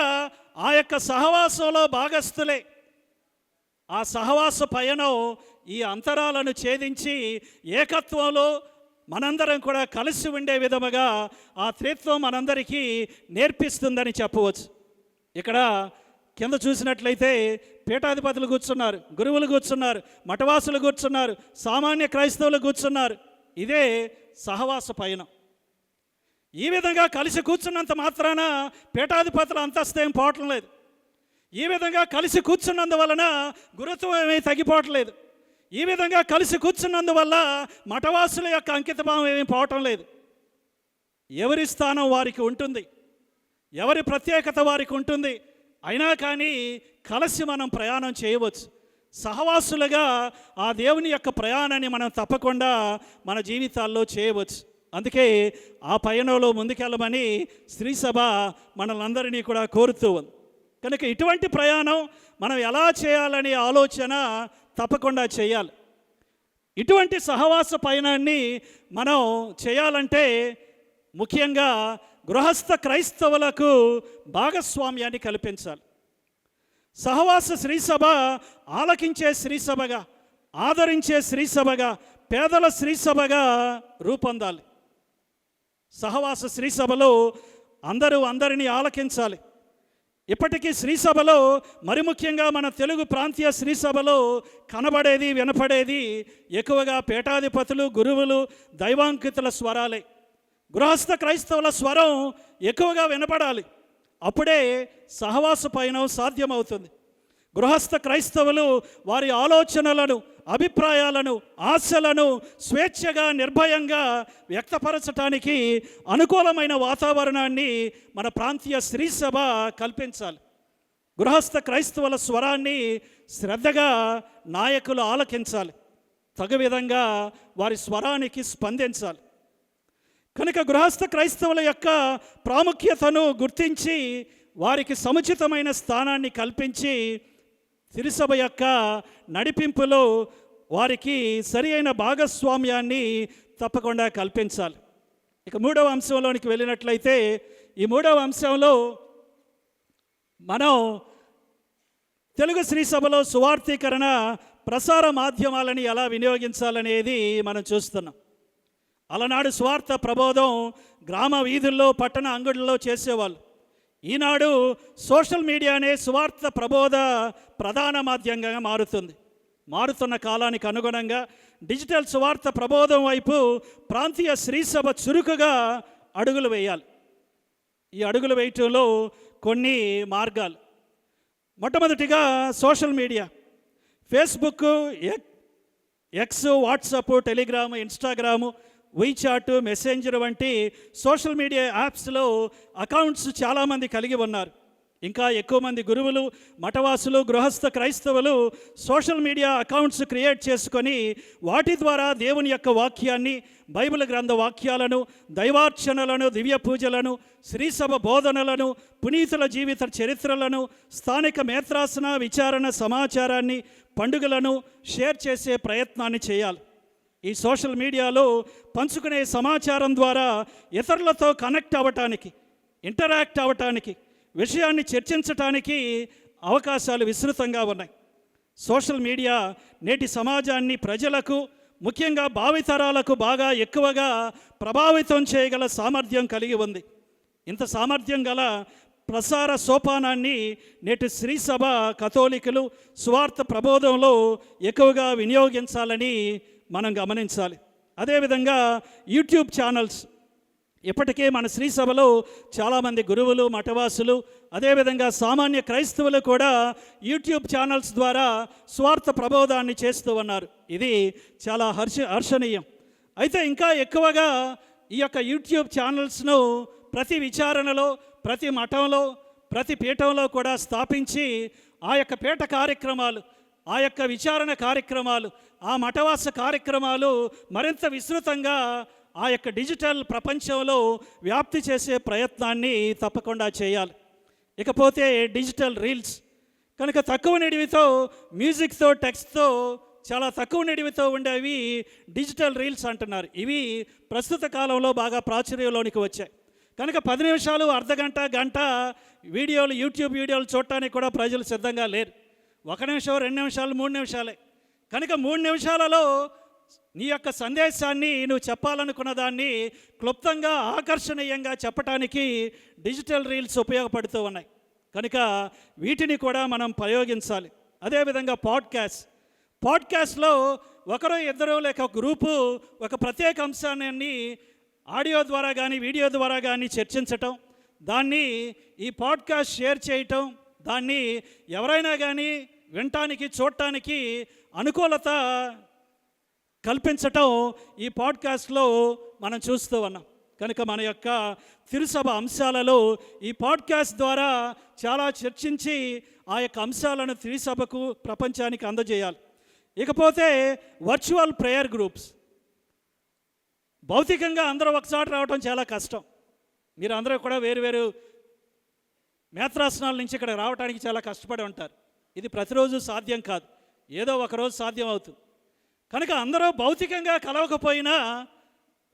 ఆ యొక్క సహవాసంలో భాగస్థులే. ఆ సహవాస పయనం ఈ అంతరాలను ఛేదించి ఏకత్వంలో మనందరం కూడా కలిసి ఉండే విధముగా ఆ త్రిత్వం మనందరికీ నేర్పిస్తుందని చెప్పవచ్చు. ఇక్కడ కింద చూసినట్లయితే పీఠాధిపతులు కూర్చున్నారు, గురువులు కూర్చున్నారు, మఠవాసులు కూర్చున్నారు, సామాన్య క్రైస్తవులు కూర్చున్నారు. ఇదే సహవాస పయనం. ఈ విధంగా కలిసి కూర్చున్నంత మాత్రాన పీఠాధిపతుల అంతస్తు ఏం పోవటం లేదు. ఈ విధంగా కలిసి కూర్చున్నందువలన గురుత్వం ఏమీ తగ్గిపోవట్లేదు. ఈ విధంగా కలిసి కూర్చున్నందువల్ల మఠవాసుల యొక్క అంకితభావం ఏమీ పోవటం లేదు. ఎవరి స్థానం వారికి ఉంటుంది, ఎవరి ప్రత్యేకత వారికి ఉంటుంది. అయినా కానీ కలిసి మనం ప్రయాణం చేయవచ్చు. సహవాసులుగా ఆ దేవుని యొక్క ప్రయాణాన్ని మనం తప్పకుండా మన జీవితాల్లో చేయవచ్చు. అందుకే ఆ పయనంలో ముందుకెళ్ళమని శ్రీసభ మనలందరినీ కూడా కోరుతూ ఉంది. కనుక ఇటువంటి ప్రయాణం మనం ఎలా చేయాలనే ఆలోచన తప్పకుండా చేయాలి. ఇటువంటి సహవాస పయనాన్ని మనం చేయాలంటే ముఖ్యంగా గృహస్థ క్రైస్తవులకు భాగస్వామ్యాన్ని కల్పించాలి. సహవాస శ్రీసభ ఆలకించే శ్రీసభగా, ఆదరించే శ్రీసభగా, పేదల శ్రీసభగా రూపొందాలి. సహవాస శ్రీసభలో అందరినీ ఆలకించాలి. ఇప్పటికీ శ్రీసభలో మరి ముఖ్యంగా మన తెలుగు ప్రాంతీయ శ్రీసభలో కనబడేది, వినపడేది ఎక్కువగా పీఠాధిపతులు, గురువులు, దైవాంకితుల స్వరాలే. గృహస్థ క్రైస్తవుల స్వరం ఎక్కువగా వినపడాలి. అప్పుడే సహవాస పయనం సాధ్యమవుతుంది. గృహస్థ క్రైస్తవులు వారి ఆలోచనలను, అభిప్రాయాలను, ఆశలను స్వేచ్ఛగా, నిర్భయంగా వ్యక్తపరచడానికి అనుకూలమైన వాతావరణాన్ని మన ప్రాంతీయ శ్రీసభ కల్పించాలి. గృహస్థ క్రైస్తవుల స్వరాన్ని శ్రద్ధగా నాయకులు ఆలకించాలి, తగు విధంగా వారి స్వరానికి స్పందించాలి. కనుక గృహస్థ క్రైస్తవుల యొక్క ప్రాముఖ్యతను గుర్తించి వారికి సముచితమైన స్థానాన్ని కల్పించి శ్రీసభ యొక్క నడిపింపులో వారికి సరి అయిన భాగస్వామ్యాన్ని తప్పకుండా కల్పించాలి. ఇక మూడవ అంశంలోనికి వెళ్ళినట్లయితే, ఈ మూడవ అంశంలో మనం తెలుగు శ్రీసభలో సువార్థీకరణ ప్రసార మాధ్యమాలని ఎలా వినియోగించాలనేది మనం చూస్తున్నాం. అలనాడు స్వార్థ ప్రబోధం గ్రామ వీధుల్లో, పట్టణ అంగడుల్లో చేసేవాళ్ళు. ఈనాడు సోషల్ మీడియానే స్వార్థ ప్రబోధ ప్రధాన మాధ్యమంగా మారుతుంది. మారుతున్న కాలానికి అనుగుణంగా డిజిటల్ సువార్త ప్రబోధం వైపు ప్రాంతీయ శ్రీసభ చురుకుగా అడుగులు వేయాలి. ఈ అడుగులు వేయటంలో కొన్ని మార్గాలు. మొట్టమొదటిగా social media, Facebook, X, WhatsApp, Telegram, Instagram, WeChat, messenger వంటి సోషల్ మీడియా యాప్స్లో అకౌంట్స్ చాలామంది కలిగి ఉన్నారు. ఇంకా ఎక్కువ మంది గురువులు, మఠవాసులు, గృహస్థ క్రైస్తవులు సోషల్ మీడియా అకౌంట్స్ క్రియేట్ చేసుకొని వాటి ద్వారా దేవుని యొక్క వాక్యాన్ని, బైబిల్ గ్రంథ వాక్యాలను, దైవార్చనలను, దివ్య పూజలను, శ్రీసభ బోధనలను, పునీతుల జీవిత చరిత్రలను, స్థానిక మేత్రాసన విచారణ సమాచారాన్ని, పండుగలను షేర్ చేసే ప్రయత్నాన్ని చేయాలి. ఈ సోషల్ మీడియాలో పంచుకునే సమాచారం ద్వారా ఇతరులతో కనెక్ట్ అవ్వటానికి, ఇంటరాక్ట్ అవ్వటానికి, విషయాన్ని చర్చించటానికి అవకాశాలు విస్తృతంగా ఉన్నాయి. సోషల్ మీడియా నేటి సమాజాన్ని, ప్రజలకు, ముఖ్యంగా భావితరాలకు బాగా ఎక్కువగా ప్రభావితం చేయగల సామర్థ్యం కలిగి ఉంది. ఇంత సామర్థ్యం గల ప్రసార సోపానాన్ని నేటి శ్రీసభ కథోలికులు సువార్త ప్రబోధంలో ఎక్కువగా వినియోగించాలని మనం గమనించాలి. అదేవిధంగా యూట్యూబ్ ఛానల్స్, ఇప్పటికే మన శ్రీసభలో చాలామంది గురువులు, మఠవాసులు, అదేవిధంగా సామాన్య క్రైస్తవులు కూడా యూట్యూబ్ ఛానల్స్ ద్వారా స్వార్థ ప్రబోధాన్ని చేస్తూ ఉన్నారు. ఇది చాలా హర్షణీయం. అయితే ఇంకా ఎక్కువగా ఈ యొక్క యూట్యూబ్ ఛానల్స్ను ప్రతి విచారణలో, ప్రతి మఠంలో, ప్రతి పీఠంలో కూడా స్థాపించి ఆ యొక్క పీఠ కార్యక్రమాలు, ఆ యొక్క విచారణ కార్యక్రమాలు, ఆ మఠవాస కార్యక్రమాలు మరింత విస్తృతంగా ఆ యొక్క డిజిటల్ ప్రపంచంలో వ్యాప్తి చేసే ప్రయత్నాన్ని తప్పకుండా చేయాలి. ఇకపోతే డిజిటల్ రీల్స్ కనుక తక్కువ నిడివితో, మ్యూజిక్తో, టెక్స్ట్తో చాలా తక్కువ నిడివితో ఉండేవి డిజిటల్ రీల్స్ అంటున్నారు. ఇవి ప్రస్తుత కాలంలో బాగా ప్రాచుర్యంలోనికి వచ్చాయి. కనుక 10 నిమిషాలు, అర్ధగంట, గంట వీడియోలు, యూట్యూబ్ వీడియోలు చూడటానికి కూడా ప్రజలు సిద్ధంగా లేరు. 1 నిమిషం, 2 నిమిషాలు, 3 నిమిషాలే. కనుక 3 నిమిషాలలో నీ యొక్క సందేశాన్ని, నువ్వు చెప్పాలనుకున్న దాన్ని క్లుప్తంగా, ఆకర్షణీయంగా చెప్పటానికి డిజిటల్ రీల్స్ ఉపయోగపడుతూ ఉన్నాయి. కనుక వీటిని కూడా మనం ప్రయోగించాలి. అదేవిధంగా పాడ్కాస్ట్లో ఒకరు, ఇద్దరు లేక ఒక గ్రూపు ఒక ప్రత్యేక అంశాన్ని ఆడియో ద్వారా కానీ, వీడియో ద్వారా కానీ చర్చించటం, దాన్ని ఈ పాడ్కాస్ట్ షేర్ చేయటం, దాన్ని ఎవరైనా కానీ వినటానికి, చూడటానికి అనుకూలత కల్పించటం ఈ పాడ్కాస్ట్లో మనం చూస్తూ ఉన్నాం. కనుక మన యొక్క తిరుసభ అంశాలలో ఈ పాడ్కాస్ట్ ద్వారా చాలా చర్చించి ఆ యొక్క అంశాలను తిరుసభకు, ప్రపంచానికి అందజేయాలి. ఇకపోతే వర్చువల్ ప్రేయర్ గ్రూప్స్. భౌతికంగా అందరూ ఒకసారి రావడం చాలా కష్టం. మీరు అందరూ కూడా వేరు మేత్రాసనాల నుంచి ఇక్కడ రావడానికి చాలా కష్టపడి ఉంటారు. ఇది ప్రతిరోజు సాధ్యం కాదు, ఏదో ఒకరోజు సాధ్యం అవుతుంది. కనుక అందరూ భౌతికంగా కలవకపోయినా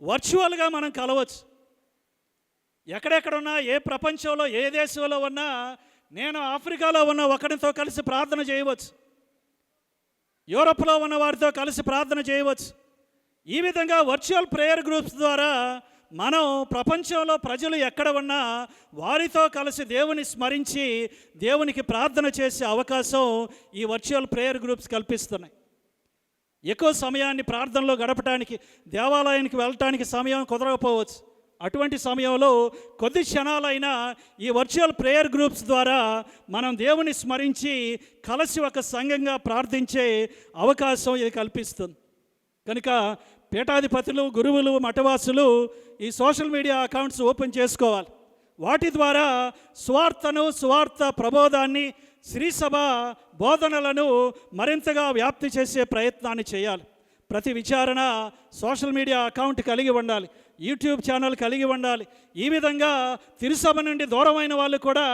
వర్చువల్గా మనం కలవచ్చు. ఎక్కడెక్కడున్నా, ఏ ప్రపంచంలో, ఏ దేశంలో ఉన్నా, నేను ఆఫ్రికాలో ఉన్న ఒకరితో కలిసి ప్రార్థన చేయవచ్చు, యూరప్లో ఉన్న వారితో కలిసి ప్రార్థన చేయవచ్చు. ఈ విధంగా వర్చువల్ ప్రేయర్ గ్రూప్స్ ద్వారా మనం ప్రపంచంలో ప్రజలు ఎక్కడ ఉన్నా వారితో కలిసి దేవుని స్మరించి, దేవునికి ప్రార్థన చేసే అవకాశం ఈ వర్చువల్ ప్రేయర్ గ్రూప్స్ కల్పిస్తున్నాయి. ఎక్కువ సమయాన్ని ప్రార్థనలో గడపడానికి, దేవాలయానికి వెళ్ళటానికి సమయం కుదరకపోవచ్చు. అటువంటి సమయంలో కొద్ది క్షణాలైనా ఈ వర్చువల్ ప్రేయర్ గ్రూప్స్ ద్వారా మనం దేవుని స్మరించి కలిసి ఒక సంఘంగా ప్రార్థించే అవకాశం ఇది కల్పిస్తుంది. కనుక పీఠాధిపతులు, గురువులు, మఠవాసులు ఈ సోషల్ మీడియా అకౌంట్స్ ఓపెన్ చేసుకోవాలి. వాటి ద్వారా సువార్త ప్రబోధాన్ని, శ్రీసభ బోధనలను మరింతగా వ్యాప్తి చేసే ప్రయత్నాన్ని చేయాలి. ప్రతి విచారణ సోషల్ మీడియా అకౌంట్ కలిగి ఉండాలి, యూట్యూబ్ ఛానల్ కలిగి ఉండాలి. ఈ విధంగా తిరుసభ నుండి దూరమైన వాళ్ళు కూడా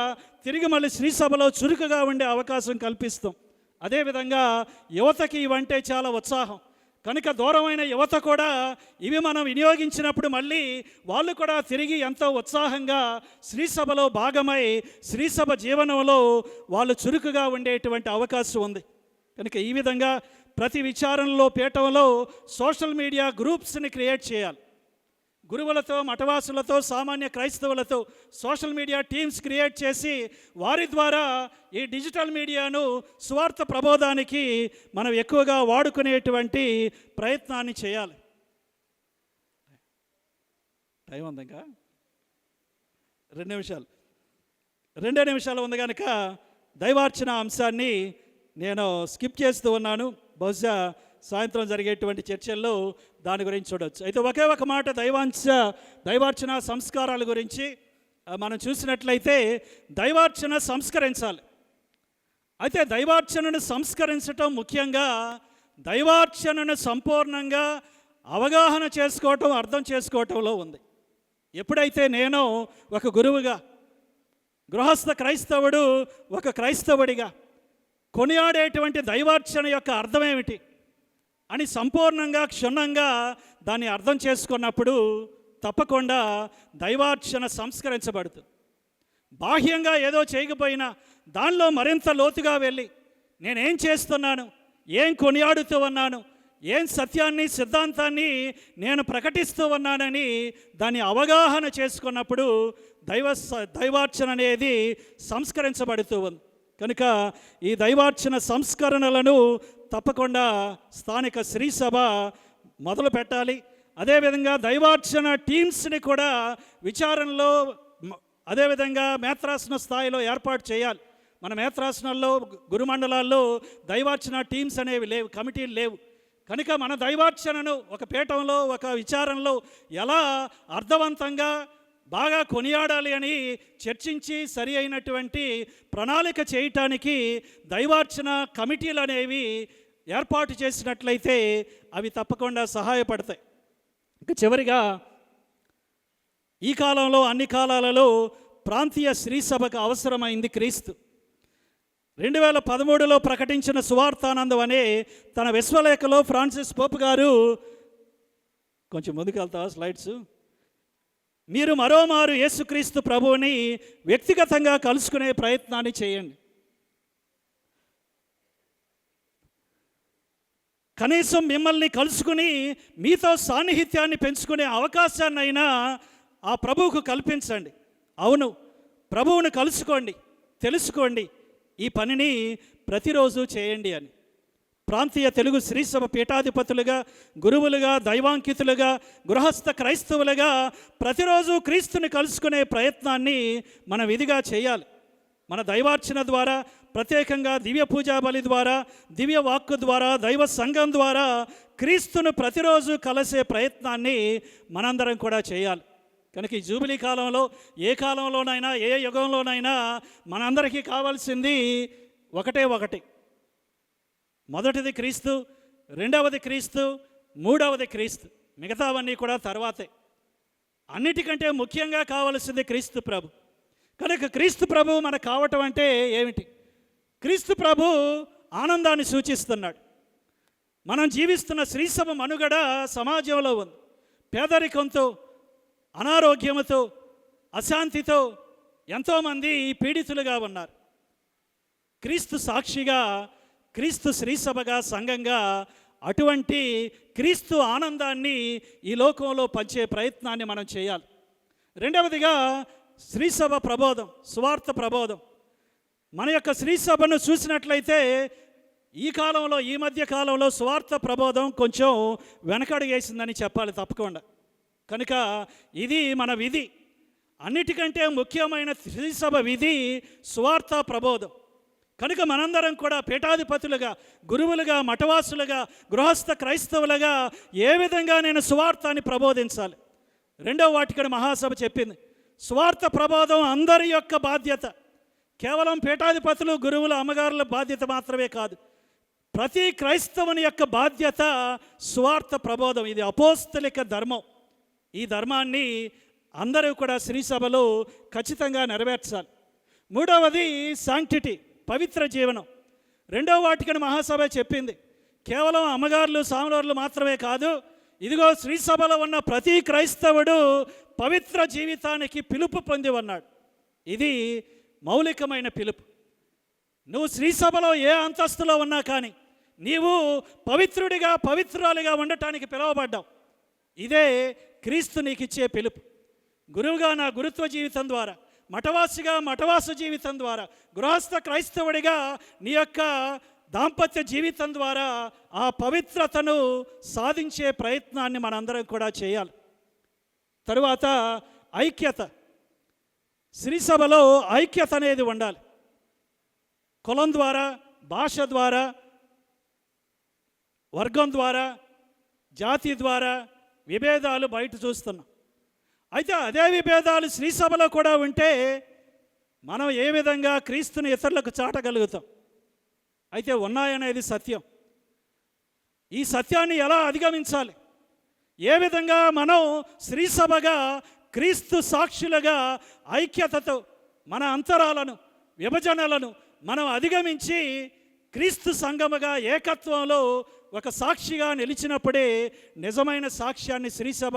తిరిగి మళ్ళీ శ్రీసభలో చురుకుగా ఉండే అవకాశం కల్పిస్తాం. అదేవిధంగా యువతకి ఇవంటే చాలా ఉత్సాహం. కనుక దూరమైన యువత కూడా ఇవి మనం వినియోగించినప్పుడు మళ్ళీ వాళ్ళు కూడా తిరిగి ఎంతో ఉత్సాహంగా శ్రీసభలో భాగమై శ్రీసభ జీవనంలో వాళ్ళు చురుకుగా ఉండేటువంటి అవకాశం ఉంది. కనుక ఈ విధంగా ప్రతి విచారణలో, పీఠంలో సోషల్ మీడియా గ్రూప్స్ని క్రియేట్ చేయాలి. గురువులతో, మఠవాసులతో, సామాన్య క్రైస్తవులతో సోషల్ మీడియా టీమ్స్ క్రియేట్ చేసి వారి ద్వారా ఈ డిజిటల్ మీడియాను సువార్త ప్రబోధానికి మనం ఎక్కువగా వాడుకునేటువంటి ప్రయత్నాన్ని చేయాలి. టైం ఉంది ఇంకా 2 నిమిషాలు ఉంది కనుక దైవార్చన అంశాన్ని నేను స్కిప్ చేస్తూ ఉన్నాను. బహుశా సాయంత్రం జరిగేటువంటి చర్చల్లో దాని గురించి చూడవచ్చు. అయితే ఒకే ఒక మాట దైవార్చన సంస్కారాల గురించి మనం చూసినట్లయితే దైవార్చన సంస్కరించాలి. అయితే దైవార్చనను సంస్కరించటం ముఖ్యంగా దైవార్చనను సంపూర్ణంగా అవగాహన చేసుకోవటం, అర్థం చేసుకోవటంలో ఉంది. ఎప్పుడైతే నేను ఒక గురువుగా, గృహస్థ క్రైస్తవుడు ఒక క్రైస్తవుడిగా కొనియాడేటువంటి దైవార్చన యొక్క అర్థమేమిటి అని సంపూర్ణంగా, క్షుణ్ణంగా దాన్ని అర్థం చేసుకున్నప్పుడు తప్పకుండా దైవార్చన సంస్కరించబడుతుంది. బాహ్యంగా ఏదో చేయకపోయినా దానిలో మరింత లోతుగా వెళ్ళి నేనేం చేస్తున్నాను, ఏం కొనియాడుతూ ఉన్నాను, ఏం సత్యాన్ని, సిద్ధాంతాన్ని నేను ప్రకటిస్తూ ఉన్నానని దాన్ని అవగాహన చేసుకున్నప్పుడు దైవార్చన అనేది సంస్కరించబడుతూ ఉంది. కనుక ఈ దైవార్చన సంస్కరణలను తప్పకుండా స్థానిక శ్రీ సభ మొదలు పెట్టాలి. అదేవిధంగా దైవార్చన టీమ్స్ని కూడా విచారణలో, అదేవిధంగా మేత్రాసన స్థాయిలో ఏర్పాటు చేయాలి. మన మేత్రాసనాల్లో, గురుమండలాల్లో దైవార్చన టీమ్స్ అనేవి లేవు, కమిటీలు లేవు. కనుక మన దైవార్చనను ఒక పీఠంలో, ఒక విచారణలో ఎలా అర్థవంతంగా బాగా కొనియాడాలి అని చర్చించి సరి అయినటువంటి ప్రణాళిక చేయటానికి దైవార్చన కమిటీలు అనేవి ఏర్పాటు చేసినట్లయితే అవి తప్పకుండా సహాయపడతాయి. ఇక చివరిగా ఈ కాలంలో, అన్ని కాలాలలో ప్రాంతీయ శ్రీ సభకు అవసరమైంది క్రీస్తు. 2013లో ప్రకటించిన సువార్తానందం అనే తన విశ్వలేఖలో ఫ్రాన్సిస్ పోప్ గారు, కొంచెం ముందుకు వెళ్తా స్లైడ్స్, మీరు మరోమారు యేసుక్రీస్తు ప్రభువుని వ్యక్తిగతంగా కలుసుకునే ప్రయత్నాన్ని చేయండి. కనీసం మిమ్మల్ని కలుసుకుని మీతో సాన్నిహిత్యాన్ని పెంచుకునే అవకాశాన్నైనా ఆ ప్రభువుకు కల్పించండి. అవును, ప్రభువును కలుసుకోండి, తెలుసుకోండి, ఈ పనిని ప్రతిరోజు చేయండి అని ప్రాంతీయ తెలుగు శ్రీసభ పీఠాధిపతులుగా, గురువులుగా, దైవాంకితులుగా, గృహస్థ క్రైస్తవులుగా ప్రతిరోజు క్రీస్తుని కలుసుకునే ప్రయత్నాన్ని మన విధిగా చేయాలి. మన దైవార్చన ద్వారా, ప్రత్యేకంగా దివ్య పూజా బలి ద్వారా, దివ్య వాక్కు ద్వారా, దైవ సంఘం ద్వారా క్రీస్తును ప్రతిరోజు కలిసే ప్రయత్నాన్ని మనందరం కూడా చేయాలి. కనుక ఈ జూబిలీ కాలంలో, ఏ కాలంలోనైనా, ఏ యుగంలోనైనా మనందరికీ కావాల్సింది ఒకటి. మొదటిది క్రీస్తు, రెండవది క్రీస్తు, మూడవది క్రీస్తు, మిగతావన్నీ కూడా తర్వాతే. అన్నిటికంటే ముఖ్యంగా కావలసింది క్రీస్తు ప్రభు. కనుక క్రీస్తు ప్రభు మనకు కావటం అంటే ఏమిటి? క్రీస్తు ప్రభు ఆనందాన్ని సూచిస్తున్నాడు. మనం జీవిస్తున్న శ్రీసభ మనుగడ సమాజంలో ఉంది. పేదరికంతో, అనారోగ్యంతో, అశాంతితో ఎంతోమంది పీడితులుగా ఉన్నారు. క్రీస్తు సాక్షిగా, క్రీస్తు శ్రీసభగా, సంఘంగా అటువంటి క్రీస్తు ఆనందాన్ని ఈ లోకంలో పంచే ప్రయత్నాన్ని మనం చేయాలి. రెండవదిగా శ్రీసభ ప్రబోధం, సువార్త ప్రబోధం. మన యొక్క శ్రీసభను చూసినట్లయితే ఈ కాలంలో, ఈ మధ్య కాలంలో సువార్త ప్రబోధం కొంచెం వెనకడుగేసిందని చెప్పాలి తప్పకుండా. కనుక ఇది మన విధి. అన్నిటికంటే ముఖ్యమైన శ్రీసభ విధి సువార్త ప్రబోధం. కనుక మనందరం కూడా పీఠాధిపతులుగా, గురువులుగా, మఠవాసులుగా, గృహస్థ క్రైస్తవులుగా ఏ విధంగా నేను సువార్తాన్ని ప్రబోధించాలి? రెండవ వాటికడ మహాసభ చెప్పింది, సువార్త ప్రబోధం అందరి యొక్క బాధ్యత. కేవలం పీఠాధిపతులు, గురువులు, అమ్మగారుల బాధ్యత మాత్రమే కాదు, ప్రతి క్రైస్తవుని యొక్క బాధ్యత సువార్త ప్రబోధం. ఇది అపోస్తలిక ధర్మం. ఈ ధర్మాన్ని అందరూ కూడా శ్రీసభలో ఖచ్చితంగా నెరవేర్చాలి. మూడవది శాంక్టిటీ, పవిత్ర జీవనం. రెండవ వాటికన మహాసభ చెప్పింది, కేవలం అమ్మగారులు, సామరారులు మాత్రమే కాదు, ఇదిగో శ్రీసభలో ఉన్న ప్రతి క్రైస్తవుడు పవిత్ర జీవితానికి పిలుపు పొంది ఉన్నాడు. ఇది మౌలికమైన పిలుపు. నువ్వు శ్రీసభలో ఏ అంతస్తులో ఉన్నా కానీ నీవు పవిత్రుడిగా, పవిత్రాలుగా ఉండటానికి పిలువబడ్డావు. ఇదే క్రీస్తు నీకు ఇచ్చే పిలుపు. గురువుగా నా గురుత్వ జీవితం ద్వారా, మఠవాసిగా మఠవాస జీవితం ద్వారా, గృహస్థ క్రైస్తవుడిగా నీ యొక్క దాంపత్య జీవితం ద్వారా ఆ పవిత్రతను సాధించే ప్రయత్నాన్ని మనందరం కూడా చేయాలి. తరువాత ఐక్యత. శ్రీసభలో ఐక్యత అనేది ఉండాలి. కులం ద్వారా, భాష ద్వారా, వర్గం ద్వారా, జాతి ద్వారా విభేదాలు బయట చూస్తున్నాం. అయితే అదే విభేదాలు శ్రీసభలో కూడా ఉంటే మనం ఏ విధంగా క్రీస్తుని ఇతరులకు చాటగలుగుతాం? అయితే ఉన్నాయనేది సత్యం. ఈ సత్యాన్ని ఎలా అధిగమించాలి? ఏ విధంగా మనం శ్రీసభగా క్రీస్తు సాక్షులుగా ఐక్యతతో మన అంతరాలను, విభజనలను మనం అధిగమించి క్రీస్తు సంఘముగా ఏకత్వంలో ఒక సాక్షిగా నిలిచినప్పుడే నిజమైన సాక్ష్యాన్ని శ్రీసభ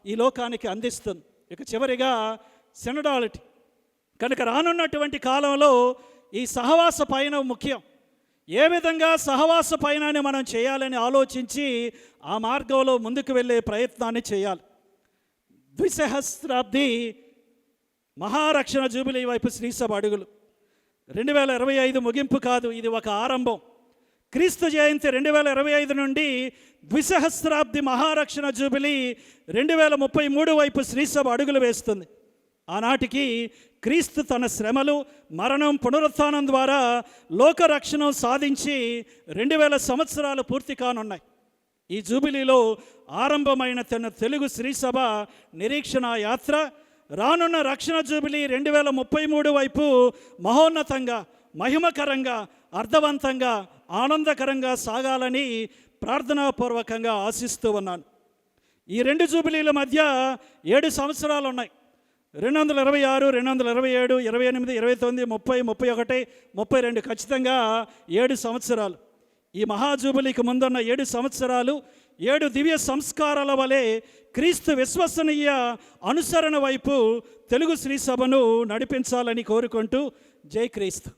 ఈ లోకానికి అందిస్తుంది. ఇక చివరిగా సినడాలిటీ. కనుక రానున్నటువంటి కాలంలో ఈ సహవాస పయనం ముఖ్యం. ఏ విధంగా సహవాస పయనాన్ని మనం చేయాలని ఆలోచించి ఆ మార్గంలో ముందుకు వెళ్ళే ప్రయత్నాన్ని చేయాలి. ద్విసహస్రాబ్ది మహారక్షణ జూబిలీ వైపు శ్రీసభ అడుగులు. 2025 ముగింపు కాదు, ఇది ఒక ఆరంభం. క్రీస్తు జయంతి 2025 నుండి ద్విసహస్రాబ్ది మహారక్షణ జూబిలీ 2033 వైపు శ్రీసభ అడుగులు వేస్తుంది. ఆనాటికి క్రీస్తు తన శ్రమలు, మరణం, పునరుత్థానం ద్వారా లోకరక్షణ సాధించి 2000 సంవత్సరాలు పూర్తి కానున్నాయి. ఈ జూబిలీలో ఆరంభమైన తన తెలుగు శ్రీసభ నిరీక్షణ యాత్ర రానున్న రక్షణ జూబిలీ 2033 వైపు మహోన్నతంగా, మహిమకరంగా, అర్థవంతంగా, ఆనందకరంగా సాగాలని ప్రార్థనాపూర్వకంగా ఆశిస్తూ ఉన్నాను. ఈ 2 జూబిలీల మధ్య 7 సంవత్సరాలు ఉన్నాయి. 226, 227, 28, 29, 30, 31, 32 ఖచ్చితంగా 7 సంవత్సరాలు. ఈ మహాజూబిలీకి ముందున్న 7 సంవత్సరాలు 7 దివ్య సంస్కారాల వలె క్రీస్తు విశ్వసనీయ అనుసరణ వైపు తెలుగు శ్రీసభను నడిపించాలని కోరుకుంటూ జై క్రీస్తు.